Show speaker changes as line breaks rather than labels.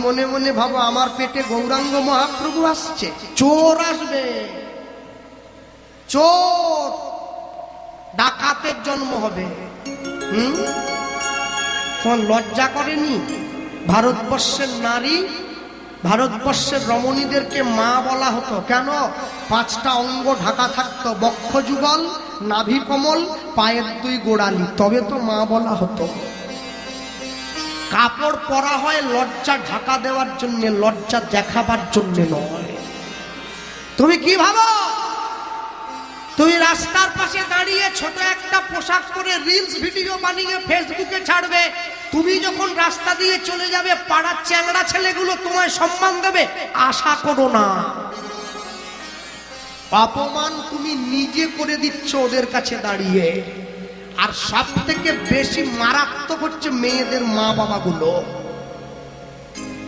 মনে মনে ভাবো আমার পেটে গৌরাঙ্গ মহাপ্রভু আসছে, চোর আসবে, চোর ডাকাতের জন্ম হবে। তোমার লজ্জা করেনি? ভারতবর্ষের নারী, ভারতবর্ষের রমণীদেরকে মা বলা হতো কেন? 5টা অঙ্গ ঢাকা থাকতো, বক্ষ যুগল, নাভি কমল, পায়ের 2 গোড়ালি, তবে তো মা বলা হতো। কাপড় পরা হয় লজ্জা ঢাকা দেওয়ার জন্য, লজ্জা দেখাবার জন্য নয়। তুমি কি ভাবো তুমি রাস্তার পাশে দাঁড়িয়ে ছোট একটা পোশাক পরে রিলস ভিডিও বানিয়ে ফেসবুকে ছাড়বে, তুমি যখন রাস্তা দিয়ে চলে যাবে পাড়ার চ্যাংড়া ছেলেগুলো তোমায় সম্মান দেবে? আশা করো না। অপমান তুমি নিজে করে দিচ্ছ ওদের কাছে দাঁড়িয়ে। আর সব থেকে বেশি মারাত্মক হচ্ছে মেয়েদের মা বাবাগুলো।